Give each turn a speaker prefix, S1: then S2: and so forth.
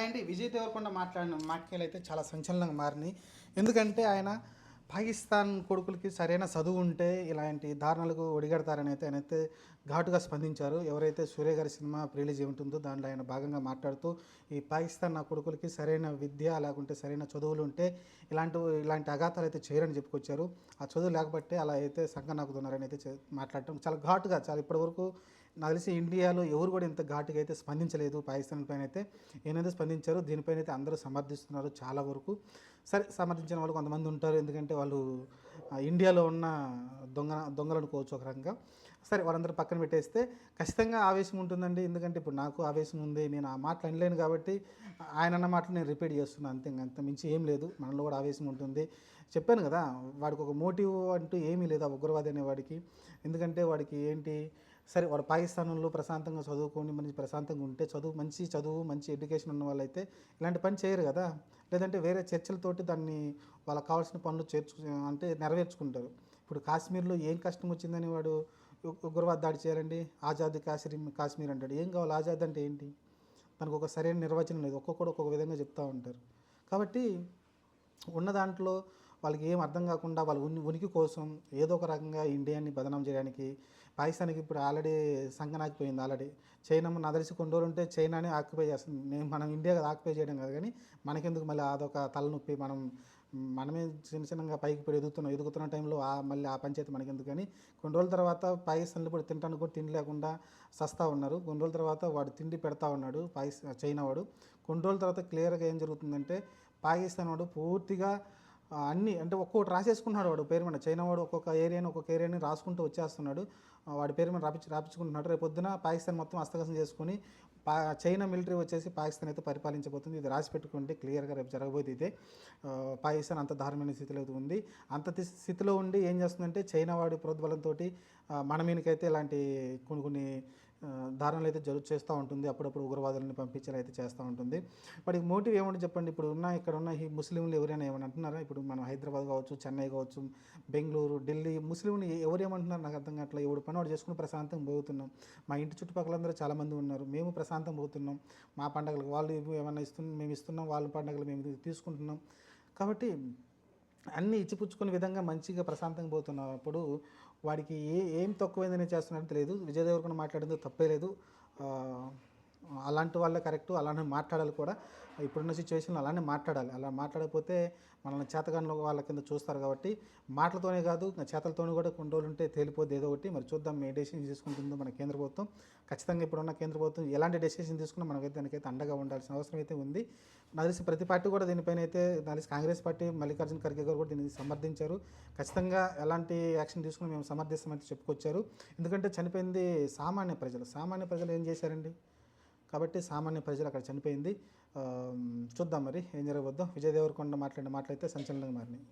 S1: అండి విజయ్ దేవరకొండ మాట్లాడిన వ్యాఖ్యలు అయితే చాలా సంచలనంగా మారినాయి. ఎందుకంటే ఆయన పాకిస్తాన్ కొడుకులకి సరైన చదువు ఉంటే ఇలాంటి దారుణాలకు ఒడిగడతారని అయితే ఆయనైతే ఘాటుగా స్పందించారు. ఎవరైతే సూర్య గారి సినిమా రిలీజ్ ఉంటుందో దాంట్లో ఆయన భాగంగా మాట్లాడుతూ ఈ పాకిస్తాన్ నా కొడుకులకి సరైన విద్య లేకుంటే సరైన చదువులు ఉంటే ఇలాంటి అఘాతాలు అయితే చేయరని చెప్పుకొచ్చారు. ఆ చదువు లేకపోతే అలా అయితే సంకనాకుతున్నారని అయితే మాట్లాడటం చాలా ఘాటుగా చాలా ఇప్పటివరకు నాకు తెలిసి ఇండియాలో ఎవరు కూడా ఇంత ఘాటుగా అయితే స్పందించలేదు. పాకిస్తాన్ పైన అయితే ఏనైతే స్పందించారో దీనిపైన అయితే అందరూ సమర్థిస్తున్నారు చాలా వరకు. సరే, సమర్థించిన వాళ్ళు కొంతమంది ఉంటారు, ఎందుకంటే వాళ్ళు ఇండియాలో ఉన్న దొంగలు అనుకోవచ్చు ఒక రకంగా. సరే, వాళ్ళందరూ పక్కన పెట్టేస్తే ఖచ్చితంగా ఆవేశం ఉంటుందండి. ఎందుకంటే ఇప్పుడు నాకు ఆవేశం ఉంది, నేను ఆ మాటలు అనలేను కాబట్టి ఆయన అన్న మాటలు నేను రిపీట్ చేస్తున్నాను అంతే, అంత మించి ఏం లేదు. మనలో కూడా ఆవేశం ఉంటుంది. చెప్పాను కదా, వాడికి ఒక మోటివ్ అంటూ ఏమీ లేదు ఆ ఉగ్రవాది అనేవాడికి. ఎందుకంటే వాడికి ఏంటి, సరే వాడు పాకిస్తాన్లో ప్రశాంతంగా చదువుకొని మంచి ప్రశాంతంగా ఉంటే మంచి ఎడ్యుకేషన్ ఉన్న వాళ్ళైతే ఇలాంటి పని చేయరు కదా. లేదంటే వేరే చర్చలతోటి దాన్ని వాళ్ళకి కావాల్సిన పనులు నెరవేర్చుకుంటారు. ఇప్పుడు కాశ్మీర్లో ఏం కష్టం వచ్చిందని వాడు ఉగ్రవాద దాడి చేయాలండి? ఆజాద్ కాశ్మీర్ అంటాడు. ఏం కావాలి? ఆజాద్ అంటే ఏంటి? దానికి ఒక సరైన నిర్వచనం లేదు. ఒక్కొక్కడు ఒక్కొక్క విధంగా చెప్తూ ఉంటారు. కాబట్టి ఉన్న దాంట్లో వాళ్ళకి ఏం అర్థం కాకుండా వాళ్ళ ఉనికి కోసం ఏదో ఒక రకంగా ఇండియాని బదనాం చేయడానికి పాకిస్తాన్కి ఇప్పుడు ఆల్రెడీ సంకనాకిపోయింది. ఆల్రెడీ చైనా నాకు తెలిసి కొన్ని రోజులు ఉంటే చైనాని ఆక్యుపై చేస్తుంది. మనం ఇండియా ఆక్యుపై చేయడం కాదు, కానీ మనకెందుకు మళ్ళీ అదొక తలనొప్పి. మనమే చిన్నగా పైకి ఇప్పుడు ఎదుగుతున్న టైంలో మళ్ళీ ఆ పంచాయతీ మనకెందుకు. కానీ కొన్ని రోజుల తర్వాత పాకిస్తాన్లో ఇప్పుడు తినడానికి కూడా తిండి లేకుండా సస్తా ఉన్నారు. కొన్ని రోజుల తర్వాత వాడు తిండి పెడతా ఉన్నాడు చైనా వాడు. కొన్ని రోజుల తర్వాత క్లియర్గా ఏం జరుగుతుందంటే పాకిస్తాన్ వాడు పూర్తిగా అన్నీ అంటే ఒక్కొక్కటి రాసేసుకున్నాడు వాడు పేరు మీద. చైనా వాడు ఒక్కొక్క ఏరియాని రాసుకుంటూ వచ్చేస్తున్నాడు. వాడి పేరు మీద రాపించుకుంటున్నాడు. రేపు పొద్దున పాకిస్తాన్ మొత్తం హస్తగతం చేసుకుని చైనా మిలిటరీ వచ్చేసి పాకిస్తాన్ అయితే పరిపాలించబోతుంది. ఇది రాసి పెట్టుకుంటే క్లియర్గా రేపు జరగబోతుంది. ఇదే పాకిస్తాన్ అంత దారుణమైన స్థితిలో ఉంది. అంత స్థితిలో ఉండి ఏం చేస్తుందంటే చైనా వాడి ప్రోద్బలంతో మన మీదకైతే ఇలాంటి కొన్ని దారుణాలు అయితే చేస్తూ ఉంటుంది. అప్పుడప్పుడు ఉగ్రవాదులను పంపించాలి అయితే చేస్తూ ఉంటుంది. వాడికి మోటివ్ ఏమంటే చెప్పండి. ఇక్కడ ఉన్న ఈ ముస్లింలు ఎవరైనా ఏమైనా అంటున్నారా? ఇప్పుడు మనం హైదరాబాద్ కావచ్చు, చెన్నై కావచ్చు, బెంగళూరు, ఢిల్లీ ముస్లింలు ఎవరు ఏమంటున్నారు నాకు అర్థం కావట్లేదు. ఎవడు పని వాడు చేసుకుని ప్రశాంతంగా పోతున్నాం. మా ఇంటి చుట్టుపక్కలందరూ చాలామంది ఉన్నారు. మేము ప్రశాంతంగా పోతున్నాం. మా పండుగలకు వాళ్ళు ఏమైనా మేము ఇస్తున్నాం, వాళ్ళ పండుగలు మేము తీసుకుంటున్నాం. కాబట్టి అన్నీ ఇచ్చిపుచ్చుకునే విధంగా మంచిగా ప్రశాంతంగా పోతున్నప్పుడు వాడికి ఏం తక్కువైందని చేస్తున్నట్టు తెలియదు. విజయ్ దేవరకొండ మాట్లాడేందుకు తప్పే లేదు. అలాంటి వాళ్ళే కరెక్టు, అలానే మాట్లాడాలి కూడా. ఇప్పుడున్న సిచ్యువేషన్లో అలానే మాట్లాడాలి. అలా మాట్లాడకపోతే మనల్ని చేతగాని వాళ్ళ కింద చూస్తారు. కాబట్టి మాటలతోనే కాదు చేతలతోనే కూడా కొన్ని రోజులు ఉంటే తేలిపోద్ది ఏదో ఒకటి. మరి చూద్దాం ఏ డెసిషన్ తీసుకుంటుందో మన కేంద్ర ప్రభుత్వం. ఖచ్చితంగా ఇప్పుడున్న కేంద్ర ప్రభుత్వం ఎలాంటి డెసిషన్ తీసుకున్నా మనకైతే దానికైతే అండగా ఉండాల్సిన అవసరం అయితే ఉంది. నాకు తెలిసి ప్రతి పార్టీ కూడా దీనిపైన అయితే నాకు తెలిసి కాంగ్రెస్ పార్టీ మల్లికార్జున ఖర్గే గారు కూడా దీన్ని సమర్థించారు. ఖచ్చితంగా ఎలాంటి యాక్షన్ తీసుకుని మేము సమర్థిస్తామని చెప్పుకొచ్చారు. ఎందుకంటే చనిపోయింది సామాన్య ప్రజలు ఏం చేశారండి? కాబట్టి సామాన్య ప్రజలు అక్కడ చనిపోయింది. చూద్దాం మరి ఏం జరగబోద్దో. విజయ్ దేవరకొండ మాట్లాడిన మాటలైతే సంచలనంగా మారినాయి.